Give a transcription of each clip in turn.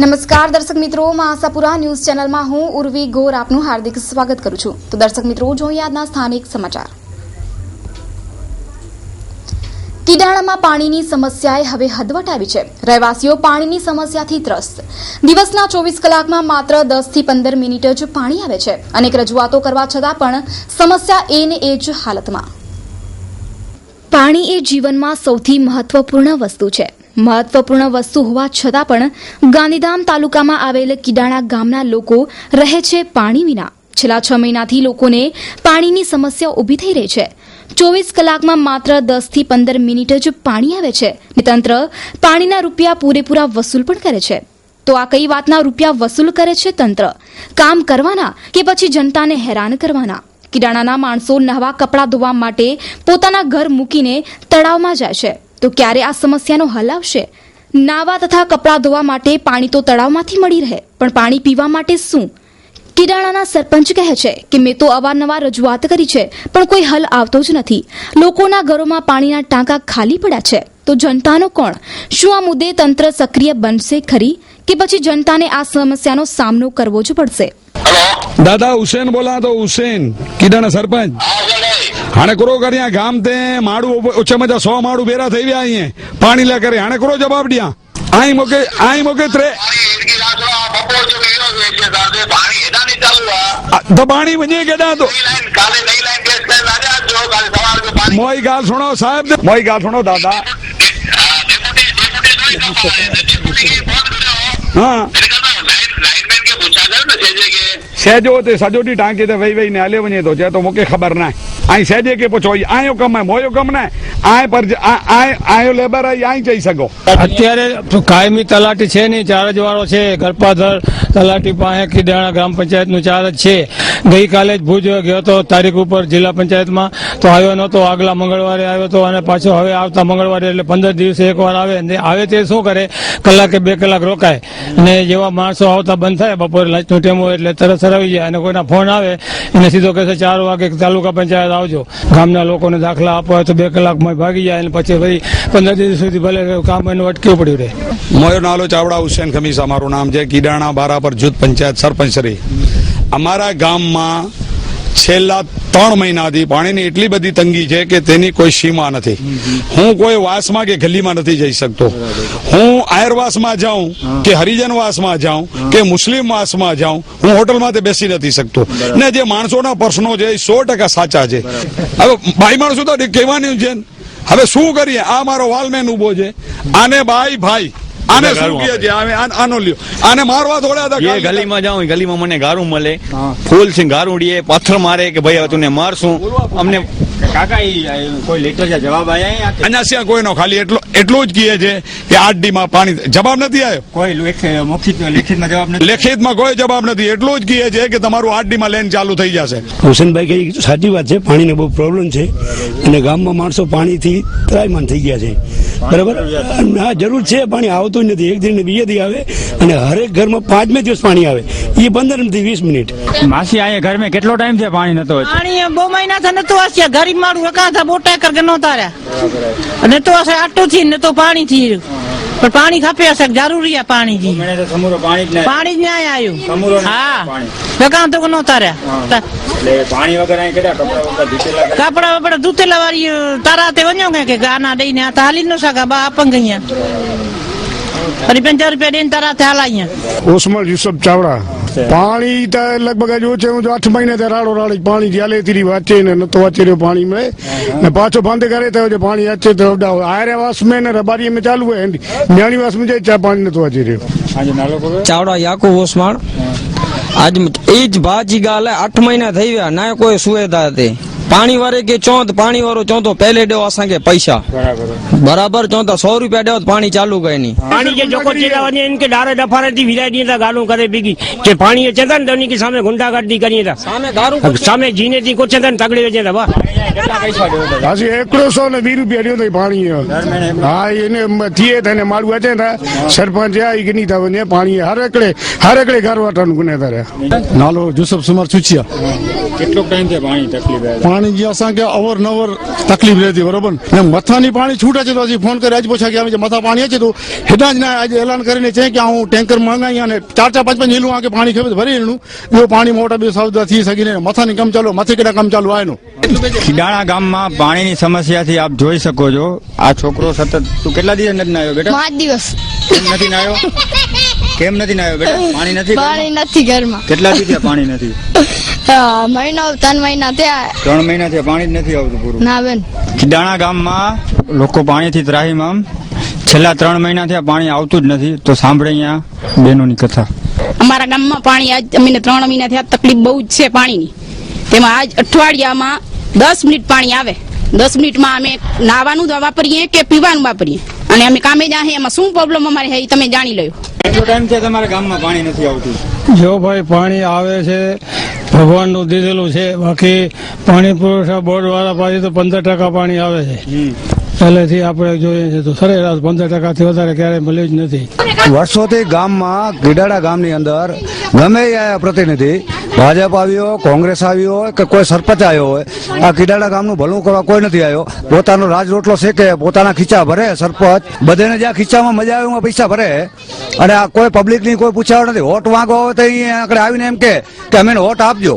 નમસ્કાર દર્શક મિત્રો, આશાપુરા ન્યૂઝ ચેનલમાં હું ઉર્વી ગોર આપનું હાર્દિક સ્વાગત કરું છું। તો દર્શક મિત્રો, જોઈએ આજના સ્થાનિક સમાચાર। કિડાણામાં પાણીની સમસ્યાએ હવે હદ વટાવી છે। રહેવાસીઓ પાણીની સમસ્યાથી ત્રસ્ત। દિવસના 24 કલાકમાં માત્ર 10 થી 15 મિનિટ જ પાણી આવે છે। અનેક રજૂઆતો કરવા છતાં પણ સમસ્યા એને એ જ હાલતમાં। પાણી એ જીવનમાં સૌથી મહત્વપૂર્ણ વસ્તુ છે। મહત્વપૂર્ણ વસ્તુ હોવા છતાં પણ ગાંધીધામ તાલુકામાં આવેલ કિડાણા ગામના લોકો રહે છે પાણી વિના। છેલ્લા 6 મહિનાથી લોકોને પાણીની સમસ્યા ઊભી થઈ રહી છે। 24 કલાકમાં માત્ર 10 થી 15 મિનિટ જ પાણી આવે છે ને તંત્ર પાણીના રૂપિયા પૂરેપૂરા વસૂલ પણ કરે છે। તો આ કઈ વાતના રૂપિયા વસૂલ કરે છે તંત્ર? કામ કરવાના કે પછી જનતાને હેરાન કરવાના? કિડાણાના માણસો નવા કપડાં ધોવા માટે પોતાના ઘર મૂકીને તળાવમાં જાય છે। તો ક્યારે આ સમસ્યાનો હલ આવશે? નાવા તથા કપડાં ધોવા માટે પાણી તો તળાવમાંથી મળી રહે, પણ પાણી પીવા માટે શું? કિડાણાના સરપંચ કહે છે કે મેં તો અવારનવાર રજૂઆત કરી છે, પણ કોઈ હલ આવતો જ નથી। લોકોના ઘરોમાં પાણીના ટાંકા ખાલી પડ્યા છે, તો જનતાનો કોણ? શું આ મુદ્દે તંત્ર સક્રિય બનશે ખરી કે પછી જનતાને આ સમસ્યાનો સામનો કરવો જ પડશે? दादा हुसैन बोला तो हुसैन किडाणा सरपंच हाणे करो कर गाम ते माड़ू ओछे मजा 100 माड़ू बेरा थई गया अहीं पानी ले करे हाणे करो जवाब दिया आई मोके त्रे तो पानी वजे केडा तो मोई गाल सुनो साहब, मोई गाल सुनो दादा। हाँ सहजो ते सजोटी टांकी ते वही ने हले वने तो तो मोके खबर ना आई सहजे के पूछो आयो कम है मोयो कम ना आए पर आयो लेबर आई जई सको। અત્યારે કાયમી તલાટી છે નહીં, ચાર્જ વાળો છે ગરપાધર તલાટી પાસે કિડાણા ગ્રામ પંચાયત નું ચાર્જ છે। ગઈકાલે જ ભુજ ગયો તો તારીખ ઉપર જિલ્લા પંચાયતમાં તો આવ્યો નતો, આગલા મંગળવારે આવ્યો તો અને પાછો હવે આવતા મંગળવારે એટલે 15 દિવસે એકવાર આવે તે શું કરે, કલાકે 2 કલાક રોકાય અને જેવા માણસો આવતા બંધ થાય બપોરે લંચનો ટાઈમ હોય એટલે તરત આવી જાય અને કોઈના ફોન આવે એને સીધો કહે 4 વાગે તાલુકા પંચાયત આવજો। ગામના લોકોને દાખલા આપવા હોય તો 2 કલાકમાં ભાગી જાય અને પછી વળી 15 દિવસ સુધી ભલે કામ એનું અટક્યું પડ્યું રહે। मोयो नालो चावड़ा हुसैन खमीसा मारू नाम है। किडाणा बारा पर जुत पंचायत सरपंच रही। अमारा गाम में छेल्ला 3 महीनाथी पाणीनी एटली बधी तंगी है कि तेनी कोई सीमा नहीं। हूँ कोई वास में के गली में नहीं जई सकतो। हूँ आयरवास में जाऊं के हरिजन वास में जाऊं के मुस्लिम वास में जाऊं, हूँ होटल में बेसी नहीं सकतो। ने जे माणसोना प्रश्नो छे 100% साचा छे। हवे भाई माणसो तो कहेवानुं छे, हवे शुं करीए? आ मारो वालमेन उभो छे, आने भाई आने શું કહે છે? આનો લ્યો આને મારવા થોડા હતા। એ ગલીમાં જાઉં, ગલીમાં મને ગારું મળે, ફૂલ સિંહ ગારું ડીએ, પથ્થર મારે કે ભાઈ તું મારશું અમને કાકા કોઈ લેટર જવાબ આયા અન્યાસ્યા કોઈનો ખાલી એટલું જ કહે છે કે 8 ડી માં પાણી જવાબ નથી આવ્યો। કોઈ લેખિતમાં જવાબ નથી, લેખિતમાં કોઈ જવાબ નથી। એટલું જ કહે છે કે તમારું 8 ડી માં લેન ચાલુ થઈ જશે। હુસેનભાઈ કઈ સાચી વાત છે, પાણીનો બહુ પ્રોબ્લેમ છે અને ગામમાં માણસો પાણીથી ત્રાહિમામ થઈ ગયા છે। બરાબર, હા જરૂર છે, પાણી આવતું નથી। 1 दिन 2 दिन આવે અને હરેક ઘરમાં 5 દિવસ પાણી આવે, એ 15 થી 20 મિનિટ। માસી અહીંયા ઘર में કેટલો ટાઈમ છે પાણી નતો? પાણી 2 મહિના થી નતો આસ્યા। ગરીબ મારું એકાદા બોટા કરકે નહોતા રહ્યા અને તો હશે આટું થી ને તો પાણી થી પણ પાણી ખપે હશે, જરૂરી છે પાણી જી। પાણી જ ના આવ્યું। હા લગા તો નહોતા રહ્યા। પાણી વગર અહીં કેટલા કપડા વપડા ધૂતેલા વાળી તારા તે વણ્યો કે ગાના દઈને આ હાલી ન સકા બા આપંગ અહીંયા अरे 50 रुपया देन तारा थे हालाइया। उस्मान यूसुफ चावड़ा पानी तो लगभग जो छे 8 महीने ते राड़ो राड़ी पानी जाले तीरी वाचे ने न तो वाचे रे पानी में ने पाछो बंद करे तो जो पानी आचे तो आयरे वास में ने रबारी में चालू है, न्याणी वास में जे पानी न तो वाचे रे। चावड़ा याकूब उस्मान आज एज बाजी गाल 8 महीना થઈ ગયા ના કોઈ સુવિધા હતી। पानी वारे के चौथ पानी वारो चौथो पहले दो असा के पैसा बराबर चौथा 100 रुपया दो पानी चालू गए नहीं। पानी के जोको चेला वने इनके डारे डफारे थी विराई दी था गालू करे बिगी के पानी चेतन तो के सामने गुंडागर्दी करी था, सामने गारू सामने जीने थी को चेतन तगड़े वेचे था। बा કેટલા પૈસા દેવો તો? હાજી 120 રૂપિયા દેવો તો પાણી। હા એને થીએ થને મારું આતે था सरपंच आई गनी था वने पानी हर एकड़े घर वाटानु गुनेदार। नालो यूसुफ सुमर चुचिया કેટલો ટાઈમ થી પાણી તકલીફ પાણી જે અસાંखे અવरनवर તકલીફ રહેતી બરોબર ને મથાની પાણી છૂટે છે તો હજી ફોન કરી આજ પૂછ્યા કે અમે મથા પાણી છે તો હેઠા જ ના આજે એલાન કરીને છે કે હું ટેન્કર મંગાવી અને 4-5 હીલું આ કે પાણી ખેવે ભરી એનું બે પાણી મોટા બે સાવધા થઈ શકીને મથાની કામ ચાલુ મથે કેટલા કામ ચાલુ આયનું ખીડાણા ગામમાં પાણીની સમસ્યાથી આપ જોઈ શકો છો આ છોકરો સતત તું કેટલા દિવસ નથી નાયો બેટા 5 દિવસ કેમ નથી નાયો કેમ નથી નાયો બેટા પાણી નથી પાણી નથી ઘરમાં કેટલા દી થયા પાણી નથી મહિનો 3 મહિના થયા 3 મહિના થયા પાણી જ નથી આવતું પૂરું ના બેન ખીડાણા ગામમાં લોકો પાણીથી ત્રાહીમામ છેલ્લા 3 મહિના થયા પાણી આવતું જ નથી તો સાંભળે અહીંયા બહેનોની કથા અમારા ગામમાં પાણી આજ અમને 3 મહિના થયા તકલીફ બહુ જ છે પાણીની તેમાં આજ અઠવાડિયામાં 10 મિનિટ પાણી આવે 10 મિનિટમાં અમે નાવાનું વાપરીએ કે પીવાનું વાપરીએ અને અમે કામે જાહે એમાં શું પ્રોબ્લેમ અમારે છે તમે જાણી લો કેટલો ટાઈમ છે તમારા ગામમાં પાણી નથી આવતું જો ભાઈ પાણી આવે છે ભગવાનનું દીધેલું છે બાકી પાણી પુરવઠા બોર્ડ વાળા પાસે તો 15% પાણી આવે છે પહેલેથી આપણે જોઈએ છે તો સરેરાશ 15% થી વધારે ક્યારેય મળ્યું જ નથી વર્ષોથી ગામમાં ગીડાડા ગામની અંદર ગમે એ પ્રતિનિધિ ભાજપ આવ્યો કોંગ્રેસ આવ્યો હોય કે કોઈ સરપંચ આવ્યો હોય આ ગીડાડા ગામનું ભલું કરવા કોઈ નથી આવ્યો પોતાનો રાજ રોટલો શેકે પોતાના ખીચા ભરે સરપંચ બધાને જ્યાં ખીચામાં મજા આવે એમાં પૈસા ભરે અને આ કોઈ પબ્લિકની કોઈ પૂછાવ નથી વોટ માંગો હોય તો અહીં આગળ આવીને એમ કે અમે વોટ આપજો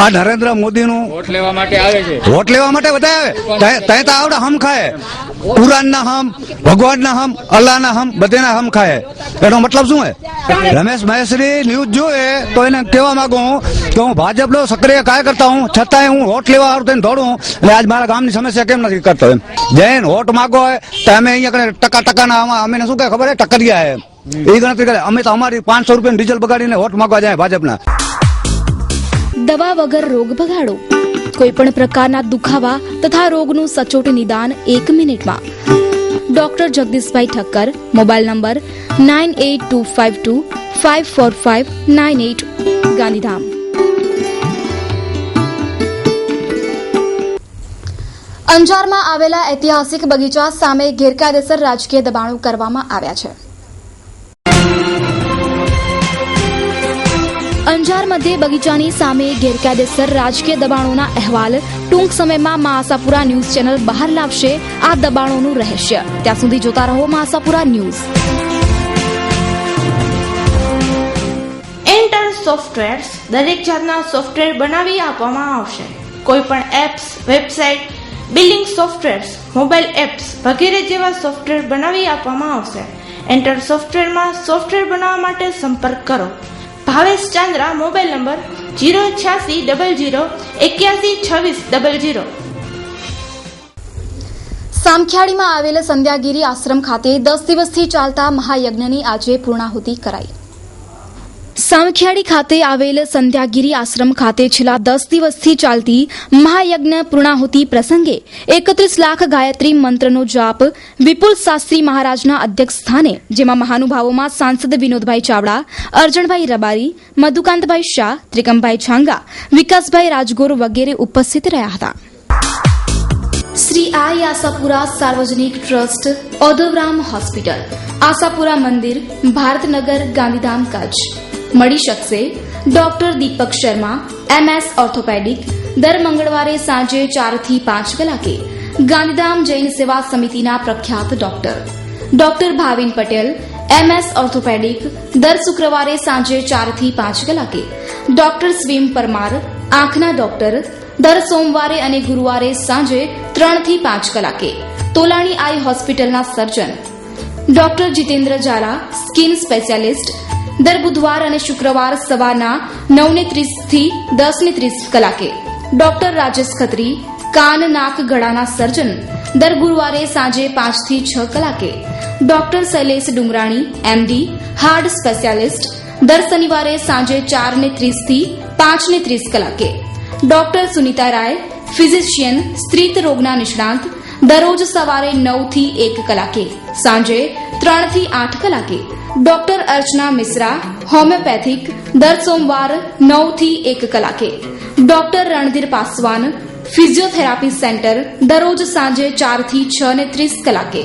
આ નરેન્દ્ર મોદીનું વોટ લેવા માટે આવે છે વોટ લેવા માટે બધા આવે ત્યાં તો આવડે હમ ખાય કુરાનના હમ ભગવાનના હમ અલ્લાહના હમ બધાના હમ ખાય એનો મતલબ શું હે રમેશ મહેશ્વરી ન્યૂઝ જોએ તો એને કહેવા માંગુ કે હું ભાજપનો સક્રિય કાર્યકર્તા હું છતાંય હું વોટ લેવા આવતો દોડું એટલે આજ મારા ગામની સમસ્યા કેમ નથી કરતો એમ જૈન વોટ માંગો હોય તો અમે અહીંયા ટકાના અમે શું કહે ખબર હે ટકરિયા એમ એ ગણતરી કરે અમે તો અમારી 500 રૂપિયાનું ડીઝલ બગાડીને વોટ માંગવા જાય ભાજપના દવા વગર રોગ ભગાડો કોઈ પણ પ્રકારના દુખાવા તથા રોગનું સચોટ નિદાન 1 મિનિટમાં ડોક્ટર જગદીશભાઈ ઠક્કર મોબાઈલ નંબર 9825254598 ગાંધીધામ અંજારમાં આવેલા ઐતિહાસિક બગીચા સામે ગેરકાયદેસર રાજકીય દબાણો કરવામાં આવ્યા છે અંજાર મધ્યે બગીચાની સામે ગેરકાયદેસર રાજકીય દબાણોના અહેવાલ ટૂંક સમયમાં આશાપુરા ન્યૂઝ ચેનલ બહાર લાવશે આ દબાણોનું રહસ્ય ત્યાં સુધી જોતા રહો આશાપુરા ન્યૂઝ એન્ટર સોફ્ટવેર્સ દરેક જાતના સોફ્ટવેર બનાવી આપવામાં આવશે કોઈપણ apps website billing softwares mobile apps વગેરે જેવા સોફ્ટવેર બનાવી આપવામાં આવશે એન્ટર સોફ્ટવેરમાં સોફ્ટવેર બનાવવા માટે સંપર્ક કરો ભાવેશ ચાંદ્રા મોબાઈલ નંબર 08600812600 સામખિયાળીમાં આવેલ સંધ્યાગીરી આશ્રમ ખાતે 10 દિવસથી ચાલતા મહાયજ્ઞની આજે પૂર્ણાહુતિ કરાઈ સામખિયાળી ખાતે આવેલ સંધ્યાગીરી આશ્રમ ખાતે છેલ્લા 10 દિવસથી ચાલતી મહાયજ્ઞ પૂર્ણાહુતિ પ્રસંગે 31 લાખ ગાયત્રી મંત્રનો જાપ વિપુલ શાસ્ત્રી મહારાજના અધ્યક્ષ સ્થાને જેમાં મહાનુભાવોમાં સાંસદ વિનોદભાઈ ચાવડા અર્જણભાઈ રબારી મધુકાંતભાઈ શાહ ત્રિકમભાઈ છાંગા વિકાસભાઈ રાજગોર વગેરે ઉપસ્થિત રહ્યા હતા શ્રી આઈ આશાપુરા સાર્વજનિક ટ્રસ્ટ ઓધવરામ હોસ્પિટલ આશાપુરા મંદિર ભારતનગર ગાંધીધામ કચ્છ મળી શકશે ડોક્ટર દીપક શર્મા MS ઓર્થોપેડિક દર મંગળવારે સાંજે 4 થી 5 કલાકે ગાંધીધામ જૈન સેવા સમિતિના પ્રખ્યાત doctor Bhavin Patel MS orthopaedic દર શુક્રવારે સાંજે 4 થી 5 કલાકે ડોક્ટર સ્વીમ પરમાર આંખના ડોક્ટર દર સોમવારે અને ગુરુવારે સાંજે 3 થી 5 કલાકે તોલાણી આઈ હોસ્પિટલના surgeon doctor Jitendra Jhala skin specialist દર બુધવાર અને શુક્રવાર સવારના 9:30 થી 10:30 કલાકે ડોક્ટર રાજેશ ખત્રી કાન નાક ગળાના સર્જન દર ગુરુવારે સાંજે 5 થી 6 કલાકે doctor Shailesh Dungrani MD heart specialist દર શનિવારે સાંજે 4:30 થી 5:30 કલાકે ડોક્ટર સુનીતા રાય ફિઝિશિયન સ્ત્રી રોગના નિષ્ણાંત દરરોજ સવારે 9 થી 1 કલાકે સાંજે 3 થી 8 કલાકે ડોક્ટર અર્ચના મિશ્રા હોમિયોપેથિક દર સોમવાર 9 થી 1 કલાકે doctor Randhir Paswan physiotherapy centre દરરોજ સાંજે 4 થી 6:30 કલાકે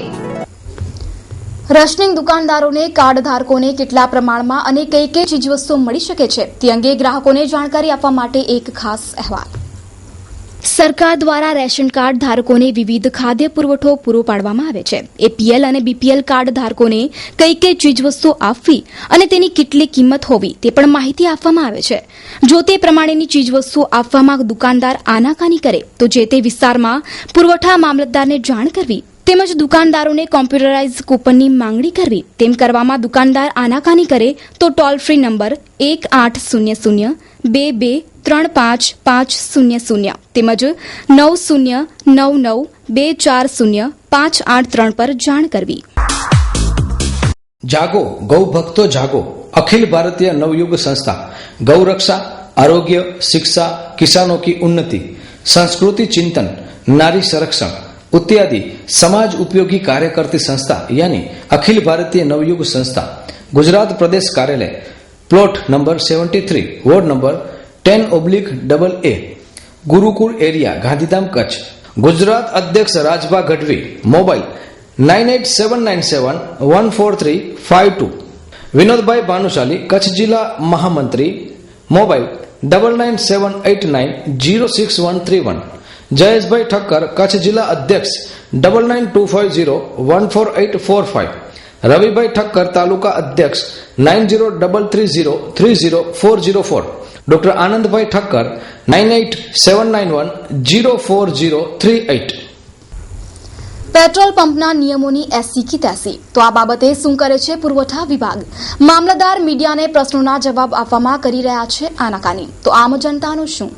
રેશનિંગ દુકાનદારોને કાર્ડ ધારકોને કેટલા પ્રમાણમાં અને કઈ કઈ ચીજવસ્તુઓ મળી શકે છે તે અંગે ગ્રાહકોને જાણકારી આપવા માટે એક ખાસ અહેવાલ. સરકાર દ્વારા રેશન કાર્ડ ધારકોને વિવિધ ખાદ્ય પુરવઠો પૂરો પાડવામાં આવે છે. એપીએલ અને બીપીએલ કાર્ડ ધારકોને કઈ કઈ ચીજવસ્તુઓ આપવી અને તેની કેટલી કિંમત હોવી તે પણ માહિતી આપવામાં આવે છે. જો તે પ્રમાણેની ચીજવસ્તુઓ આપવામાં દુકાનદાર આનાકાની કરે તો જે તે વિસ્તારમાં પુરવઠા મામલતદારને જાણ કરવી તેમજ દુકાનદારોને કોમ્પ્યુટરાઇઝ કૂપનની માંગણી કરવી. તેમ કરવામાં દુકાનદાર આનાકાની કરે તો ટોલ ફ્રી નંબર 1800-2235-500 તેમજ 9099240583 પર જાણ કરવી. જાગો ગૌ ભક્તો જાગો. अखिल भारतीय नवयुग संस्था गौरक्षा, आरोग्य, शिक्षा, किसानों की उन्नति, संस्कृति चिंतन, नारी संरक्षण इत्यादि समाज उपयोगी कार्य करती संस्था यानी अखिल भारतीय नवयुग संस्था गुजरात प्रदेश कार्यालय plot number 73 ward number 10/AA Gurukul area Gandhidham Kutch. Gujarat अध्यक्ष राजभा गढ़वी. मोबाइल 9879714352. विनोद भाई भानुशाली कच्छ जिला महामंत्री. मोबाइल 9978906131. जयेश भाई ठक्कर कच्छ जिला अध्यक्ष 9925014845. रवि भाई ठक्कर तालुका अध्यक्ष 9033030404. डॉक्टर आनंद भाई ठक्कर 9879104038. પેટ્રોલ પંપના નિયમોની એસી કી તેસી. તો આ બાબતે શું કરે છે પુરવઠા વિભાગ? મામલતદાર મીડિયાને પ્રશ્નોના જવાબ આપવામાં કરી રહ્યા છે આનાકાની. તો આમ જનતાનું શું?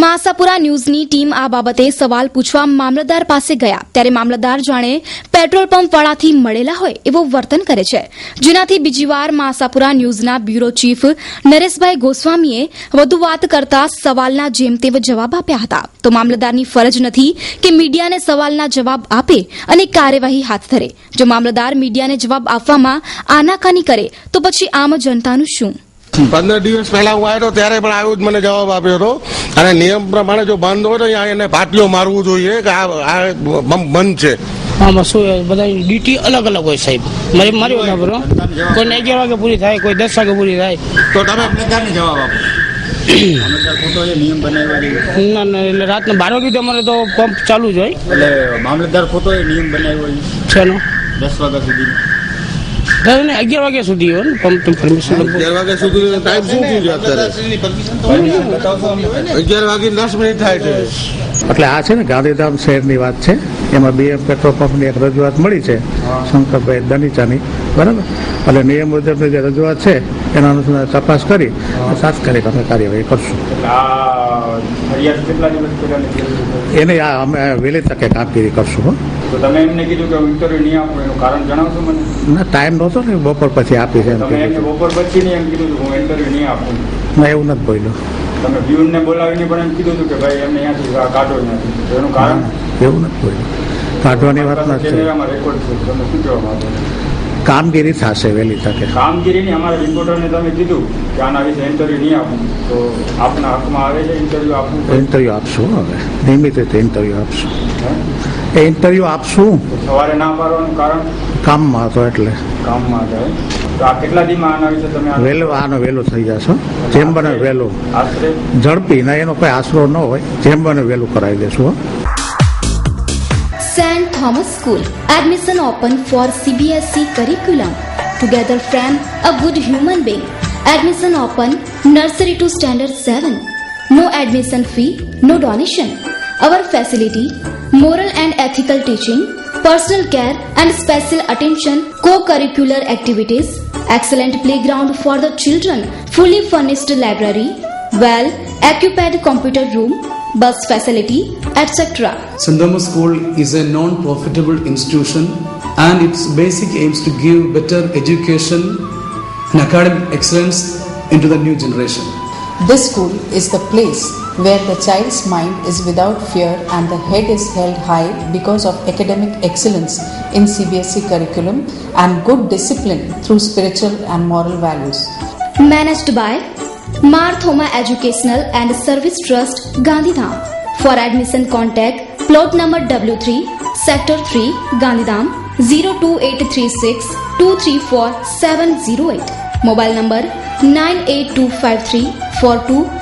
માસાપુરા ન્યૂઝની ટીમ આ બાબતે સવાલ પૂછવા મામલતદાર પાસે ગયા ત્યારે મામલતદાર જાણે પેટ્રોલ પંપ વાળાથી મળેલા હોય એવું વર્તન કરે છે, જેનાથી બીજી વાર માસાપુરા ન્યૂઝના બ્યુરો ચીફ નરેશભાઈ ગોસ્વામીએ વધુ વાત કરતા સવાલના જેમ તેમ જવાબ આપ્યા હતા. તો મામલતદારની ફરજ નથી કે મીડિયાને સવાલના જવાબ આપે અને કાર્યવાહી હાથ ધરે. જો મામલતદાર મીડિયાને જવાબ આપવામાં આનાકાની કરે તો પછી આમ જનતાનું શું? 15 દિવસ પહેલા હું આવ્યો ત્યારે પણ આવ્યો જ મને જવાબ આપ્યો હતો અને નિયમ પ્રમાણે જો બંધ હોય તો એને પાટીઓ મારવું જોઈએ કે આ બંધ છે. આમાં શું બધા ડ્યુટી અલગ અલગ હોય સાહેબ. મારી બરોબર કોઈ 11 વાગે પૂરી થાય, કોઈ 10 વાગે પૂરી થાય. તો તમે મામલતદારને જવાબ આપો. નિયમ બનાવ્યા ના એટલે રાતના 12 વાગે અમારે તો પંપ ચાલુ જ હોય. એટલે મામલતદાર ખોટો નિયમ બનાવ્યો છે 10 વાગ્યા સુધી 11 વાગ્યા સુધી હોય ને પંપ પરમિશન. 11 વાગ્યા સુધી ટાઈમ શું થયું છે અત્યારે? 11 વાગે 10 મિનિટ થાય છે. એટલે આ છે ને ગાંધીધામ શહેરની વાત છે. એમાં BM પેટ્રોલ પંપની એક રજૂઆત મળી છે શંકરભાઈ દનીચાની, બરાબર. એટલે નિયમ મુજબની જે રજૂઆત છે એના અનુસંધાને તપાસ કરી તાત્કાલિક અમે કાર્યવાહી કરશું. એને અમે વહેલી તકે કામગીરી કરશું. તો તમે એમને કીધું કે ઇન્ટરવ્યુ નહીં આપો એનું કારણ જણાવશો મને? ના, ટાઈમ નહોતો ને, બપોર પછી આપી છે. તમે એમને બપોર પછી નહીં એમ કીધું હું ઇન્ટરવ્યુ નહીં આપું? ના, એવું નથી બોલ્યો. તમે વ્યુને બોલાવીને પણ એમ કીધું હતું કે ભાઈ એમને અહીંયાથી કાઢો નથી, એનું કારણ? એવું નથી બોલ્યો. કાઢવાની વાત નથી. કેમેરામાં રેકોર્ડ છે. તમે શું કહેવા માંગો? કામગીરી થશે વહેલી તકે. કામગીરીની અમારા રિપોર્ટરને તમે કીધું કે આના વિશે ઇન્ટરવ્યુ નહીં આપું, તો આપના હકમાં આવે છે ઇન્ટરવ્યુ આપવું? ઇન્ટરવ્યુ આપશું. હવે નિયમિત રીતે ઇન્ટરવ્યુ આપશું. એ ઇન્ટરવ્યુ આપશું. સવારે ના પાડવાનું કારણ? કામમાં હતો એટલે. કામમાં જાય તો આ કેટલા દીમાં આના વિશે તમે આનો વહેલો થઈ જશે. જેમ બને વહેલું, આશરે ઝડપી ના, એનો કોઈ આશરો ન હોય, જેમ બને વહેલું કરાવી દેશું. St. Thomas School. Admission open for CBSE curriculum. Together frame a good human being. Admission open nursery to standard 7. No admission fee, no donation. Our facility, moral and ethical teaching, personal care and special attention, co-curricular activities, excellent playground for the children, fully furnished library, well-equipped computer room, bus facility, etc. St. Thomas School is a non-profitable institution and its basic aims to give better education and academic excellence into the new generation. This school is the place where the child's mind is without fear and the head is held high because of academic excellence in CBSE curriculum and good discipline through spiritual and moral values. Managed by Mar Thoma Educational and Service Trust, Gandhidham. For admission contact plot number W3, sector 3, Gandhidham, 02836 234 708. Mobile number 98253424